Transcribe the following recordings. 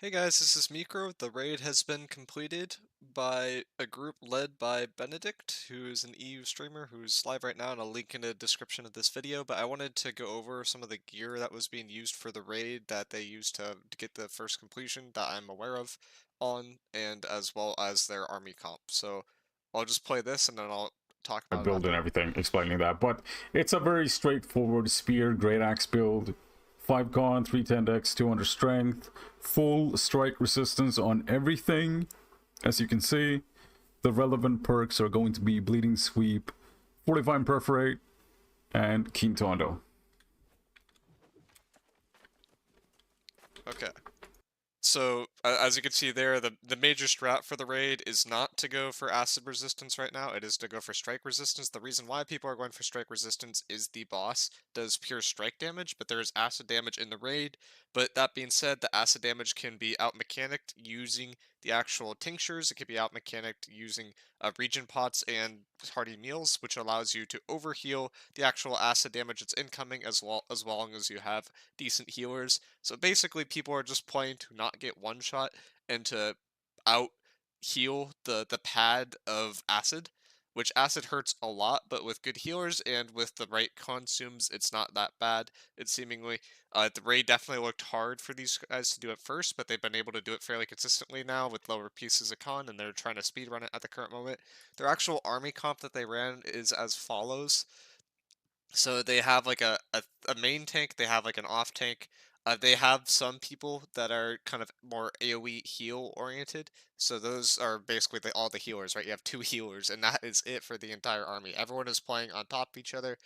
Hey guys, this is miicrow. The raid has been completed by a group led by Benedict, who is an EU streamer who's live right now, and I'll link in the description of this video. But I wanted to go over some of the gear that was being used for the raid that they used to get the first completion that I'm aware of on, and as well as their army comp. So I'll just play this and then I'll talk about it Build and after. everything, explaining that. But it's a very straightforward spear, great axe build. 5 con, 310 dex, 200 strength, full strike resistance on everything. As you can see, the relevant perks are going to be Bleeding Sweep, 45 Perforate, and Keen Tondo. Okay. So, as you can see there, the major strat for the raid is not to go for acid resistance right now, it is to go for strike resistance. The reason why people are going for strike resistance is the boss does pure strike damage, but there is acid damage in the raid. But that being said, the acid damage can be out-mechanicked using the actual tinctures, it can be out-mechanicked using regen pots and hearty meals, which allows you to overheal the actual acid damage that's incoming as long as you have decent healers. So basically, people are just playing to not get one shot and to out heal the pad of acid, which acid hurts a lot, but with good healers and with the right consumes, it's not that bad. It seemingly the raid definitely looked hard for these guys to do it first, but they've been able to do it fairly consistently now with lower pieces of con, and they're trying to speedrun it at the current moment. Their actual army comp that they ran is as follows. So they have like a main tank, they have like an off tank. They have some people that are kind of more AoE heal oriented. So those are basically all the healers, right? You have two healers, and that is it for the entire army. Everyone is playing on top of each other.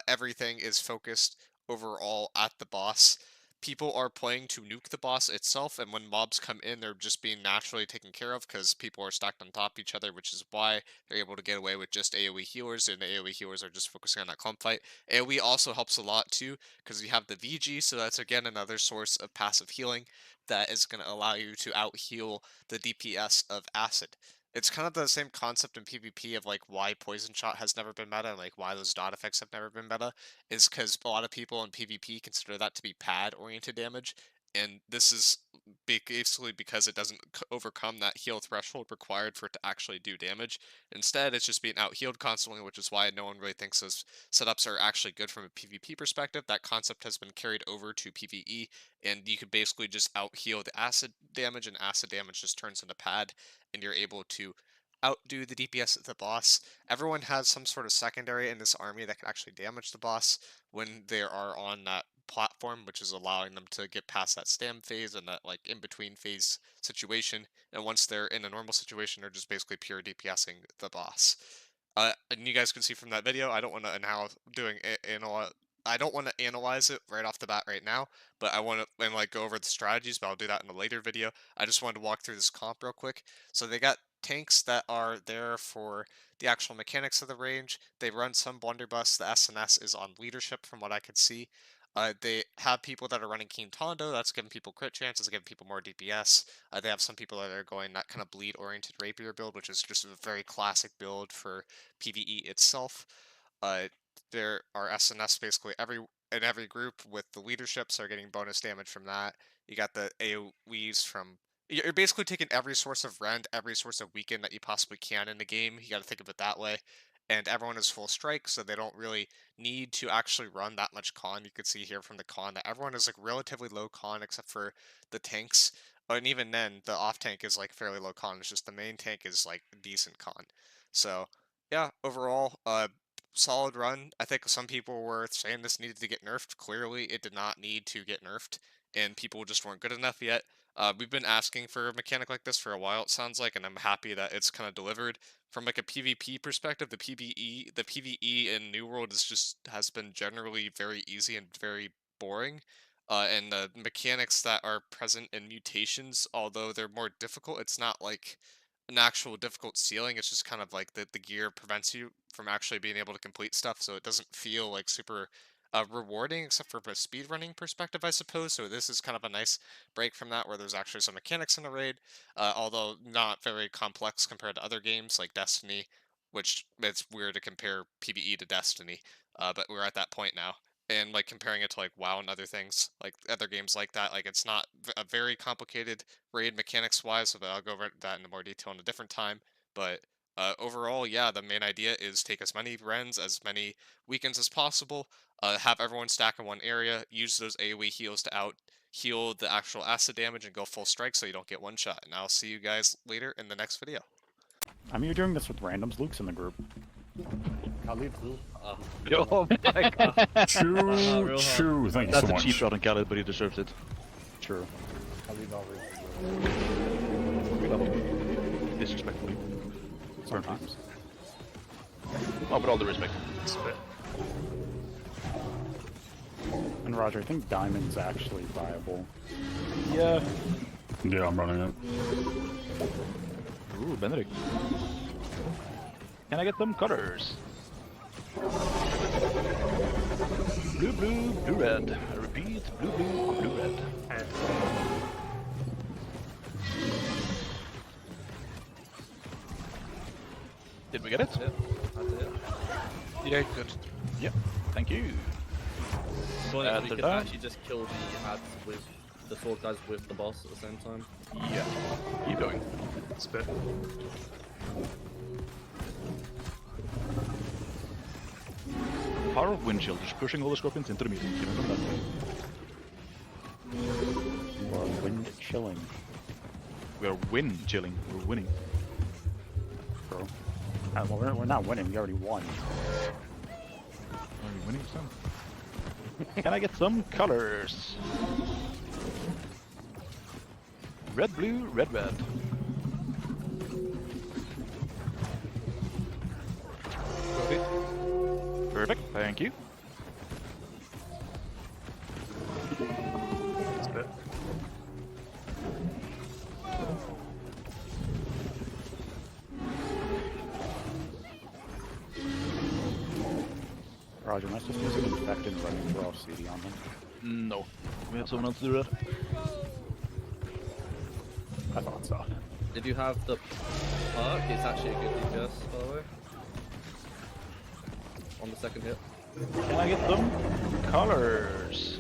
Everything is focused overall at the boss. People are playing to nuke the boss itself, and when mobs come in, they're just being naturally taken care of because people are stacked on top of each other, which is why they're able to get away with just AoE healers, and the AoE healers are just focusing on that clump fight. AoE also helps a lot too, because you have the VG, so that's again another source of passive healing that is going to allow you to out heal the DPS of Acid. It's kind of the same concept in PvP of like why Poison Shot has never been meta and like why those dot effects have never been meta, is because a lot of people in PvP consider that to be pad oriented damage, and this is basically because it doesn't overcome that heal threshold required for it to actually do damage. Instead, it's just being out healed constantly, which is why no one really thinks those setups are actually good from a PvP perspective. That concept has been carried over to PvE, and you could basically just out heal the acid damage, and acid damage just turns into pad, and you're able to outdo the DPS of the boss. Everyone has some sort of secondary in this army that can actually damage the boss when they are on that platform, which is allowing them to get past that stam phase and that like in between phase situation. And once they're in a normal situation, they're just basically pure DPSing the boss. And you guys can see from that video, I don't want to now doing analyze. I don't want to analyze it right off the bat right now, but I want to and like go over the strategies. But I'll do that in a later video. I just wanted to walk through this comp real quick. So they got tanks that are there for the actual mechanics of the range. They run some blunderbuss. The SNS is on leadership, from what I could see. They have people that are running Keen Tondo. That's giving people crit chances, giving people more DPS. They have some people that are going that kind of bleed-oriented rapier build, which is just a very classic build for PvE itself. Uh, there are SNS basically in every group with the leaderships are getting bonus damage from that. You got the AoEs from. You're basically taking every source of rend, every source of weaken that you possibly can in the game. You got to think of it that way. And everyone is full strike, so they don't really need to actually run that much con. You could see here from the con that everyone is like relatively low con except for the tanks. And even then, the off tank is like fairly low con. It's just the main tank is like decent con. So yeah, overall, solid run. I think some people were saying this needed to get nerfed. Clearly, it did not need to get nerfed, and people just weren't good enough yet. We've been asking for a mechanic like this for a while, it sounds like, and I'm happy that it's kind of delivered. From like a PvP perspective, the PvE in New World has been generally very easy and very boring. And the mechanics that are present in mutations, although they're more difficult, it's not like an actual difficult ceiling. It's just kind of like the gear prevents you from actually being able to complete stuff, so it doesn't feel like super rewarding, except for a speedrunning perspective, I suppose. So this is kind of a nice break from that, where there's actually some mechanics in the raid, although not very complex compared to other games like Destiny, which it's weird to compare PvE to Destiny, but we're at that point now. and like comparing it to like WoW and other things, like other games like that. Like it's not a very complicated raid mechanics wise, so I'll go over that in more detail in a different time. But overall, yeah, the main idea is take as many Rens, as many weekends as possible, have everyone stack in one area, use those AoE heals to out heal the actual acid damage and go full strike so you don't get one shot. And I'll see you guys later in the next video. I mean, you're doing this with randoms. Luke's in the group. Khalid, Oh my god. Choo, choo. Thank you That's so a much. cheap shot on Khaled, but he deserves it. True. Khalid always. We love him. Disrespectfully. Sometimes. Oh, but all the respect. And Roger, I think Diamond's actually viable. Yeah. Yeah, I'm running it. Ooh, Benedict. Can I get some colors? Blue, blue, blue, red. I repeat, blue, blue, blue, red. Did we get it? Yeah, that's it. Yeah, good. Yep, thank you. So if we the could time. actually just kill the ads with the sword guys with the boss at the same time. Yeah, keep going. Spit. Power of wind shield is pushing all the scorpions into the meeting. Give them that. Or wind chilling, We are wind chilling. We're winning. bro. Well, we're not winning. We already won. Are we winning some? Can I get some colors? Red, blue, red, red. Perfect, thank you. Spit. Roger, am I supposed to use an infected running throw off CD on them? No, we have someone else to do that. I thought so. If you have the perk, it's actually a good DPS, by the way. On the second hit. Can I get some colors?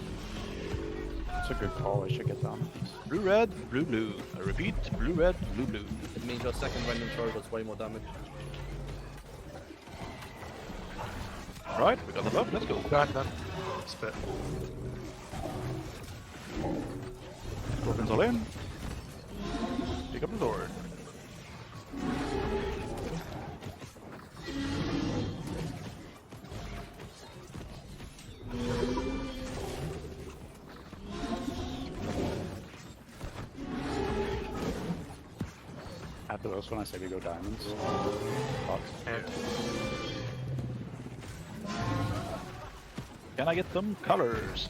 That's a good call. I should get down. Blue, red, blue, blue. I repeat, blue, red, blue, blue. It means your second random throw does way more damage. Right, we got the buff, let's go. Got that. Spit. Scorpions all in. Pick up the sword. After this one, I said you go diamonds. And Can I get some colors?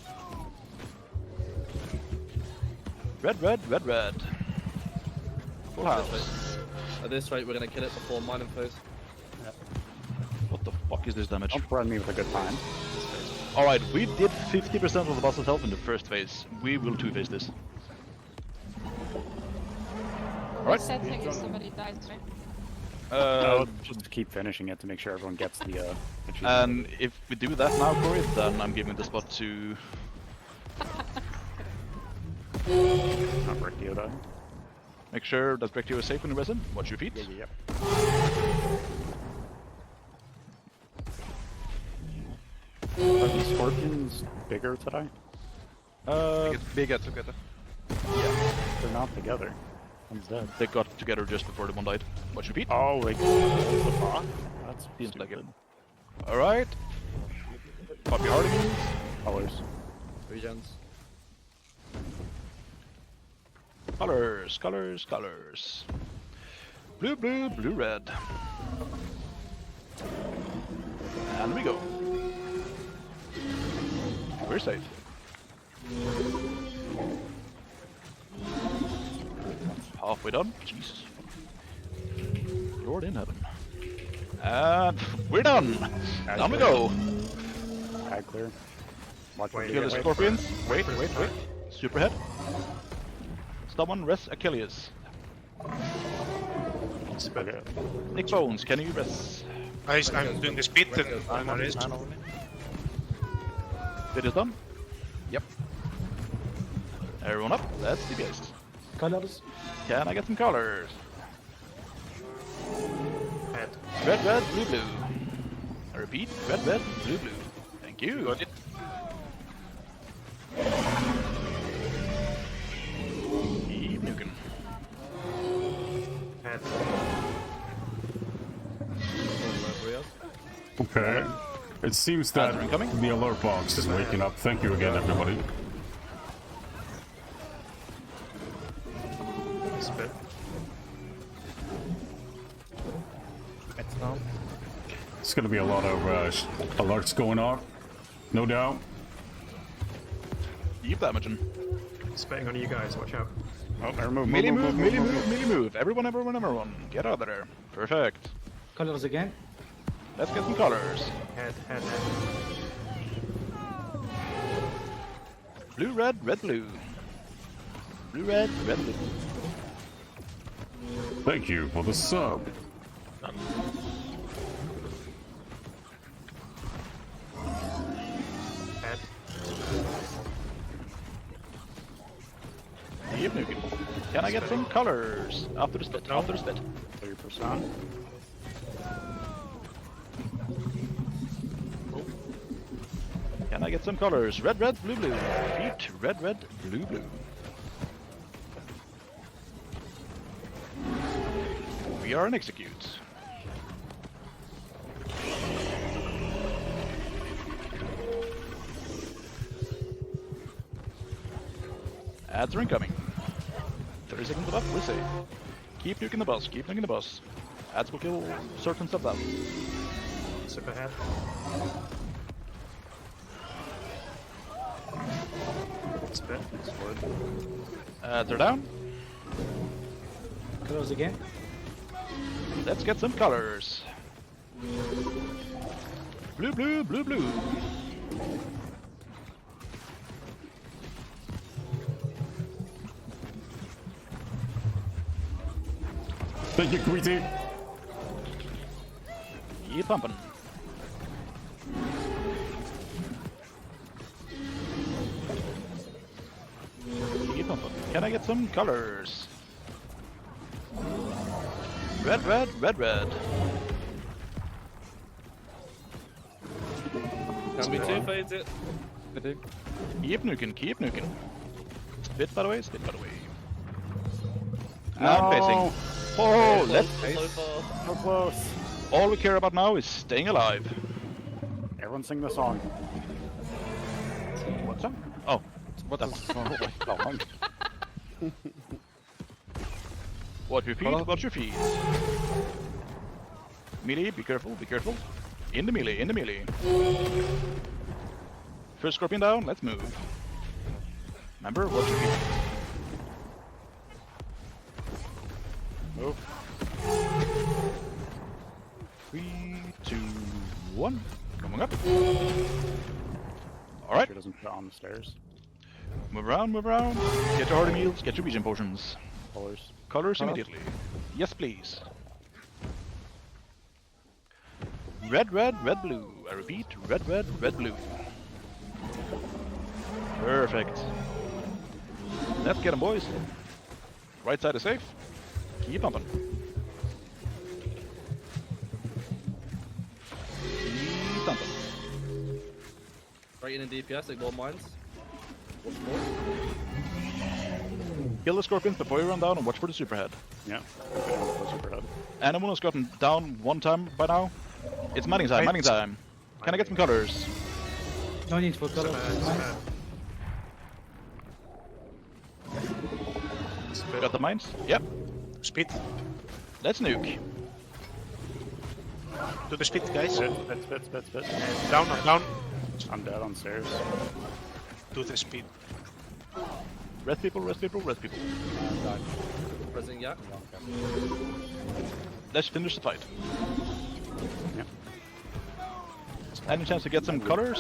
Red, red, red, red. Full house. At this rate, we're gonna kill it before mining phase. What the fuck is this damage? Don't threaten me with a good time. Alright, we did 50% of the boss's health in the first phase. We will two-phase this. Alright. Setting if somebody dies, right? No, just keep finishing it to make sure everyone gets the achievement. And if we do that now, Corey, then I'm giving the spot to... Not Ricky, though. Make sure that Rectio is safe in the resin. Watch your feet. Yep. Are the scorpions bigger today? Bigger together. They're not together. One's dead. They got together just before the one died. Watch your feet. Oh, like the bot? That's Seems like it. stupid. Alright. Pop your hardigans. Colors. Regens. Colors, colors, colors. Blue, blue, blue, red. And we go. We're safe. Halfway done. Jesus. Lord in heaven. And we're done. Down we go. Tag clear. Watch Wait, Kill the wait, scorpions. Wait, First wait, time. wait. Superhead. Someone rest Achilles. Spit. Okay. Nick Bones, can you rest? I'm doing the speed and I'm on this. It is done. Yep. Everyone up. That's the best. Colors. Can I get some colors? Head. Red, red, blue, blue. I repeat, red, red, blue, blue. Thank you. Got it. Keep nuking. Head. Okay. It seems that Answer incoming. the alert box is waking up. Thank you again, everybody. Spit. It's down. It's gonna be a lot of alerts going off, no doubt. Keep damaging. Spitting on you guys, watch out. Oh, I remove. Melee move, melee move, melee move. Everyone, everyone, everyone. Get out of there. Perfect. Colors again. Let's get some colors. Head, head, head. Blue, red, red, blue. Blue, red, red, blue. Thank you for the sub. Head. Keep nuking. Can I get some colors? After the spit, after the spit. 30%. Can I get some colors? Red, red, blue, blue. Repeat, red, red, blue, blue. We are an execute. Ads are incoming. 30 seconds left, we're safe. Keep nuking the bus, keep nuking the bus. Ads will kill certain stuff out. Super head. Spit. Ads are down. Colors again. Let's get some colors. Blue, blue, blue, blue. Thank you, Queasy. Keep pumping. Keep pumping. Can I get some colors? Red, red, red, red. Can we two-phase it? Keep nuking, keep nuking. Spit by the way, spit by the way. No. And facing. Oh, let's. So far. So close. All we care about now is staying alive. Everyone sing the song. What's up? Oh, What the song? watch your feet, watch your feet. Melee, be careful, be careful. In the melee, in the melee. First scorpion down, let's move. Remember, watch your feet. Move. 3, 2, 1. Coming up. Alright, Sure doesn't fit on the stairs. move around, move around. Get your hardy meals, get your regen potions. Colors. Colors immediately. Yes, please. Red, red, red, blue. I repeat, red, red, red, blue. Perfect. Let's get them, boys. Right side is safe. Keep pumping. Keep pumping. Right in DPS, ignore mines. What's more? Kill the scorpions before you run down and watch for the superhead. Yeah. Superhead. Anyone who's gotten down one time by now? It's mining time, mining time. Can I get some colors? No need for colors. Got the mines? Yep. Speed. Let's nuke. Do the speed, guys. Spit. Down, down. I'm dead on stairs. Do the speed. Rest people, rest people, rest people. Pressing yak. Let's finish the fight. Yep. Any chance to get some colors?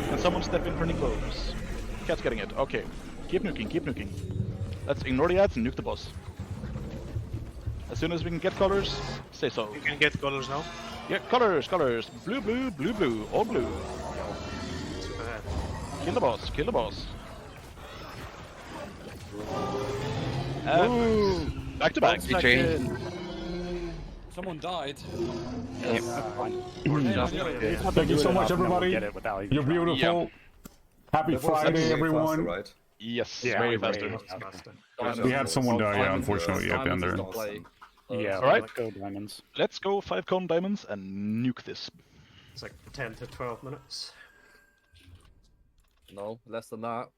Can someone step in for any clothes? Cat's getting it. Okay. Keep nuking, keep nuking. Let's ignore the ads and nuke the boss. As soon as we can get colors, say so. You can get colors now. Yeah, colors, colors. Blue, blue, blue, blue. All blue. Super head. Kill the boss. Kill the boss. Back to back. Someone died. Thank you so much, everybody. Get it without even You're trying. beautiful. Happy Friday, everyone. Right? Yes, Yeah, very way faster. Faster. We had someone die, yeah, unfortunately, at the end there. Yeah, Alright. let's go diamonds. Let's go 5 cone diamonds and nuke this. It's like 10 to 12 minutes. No, less than that.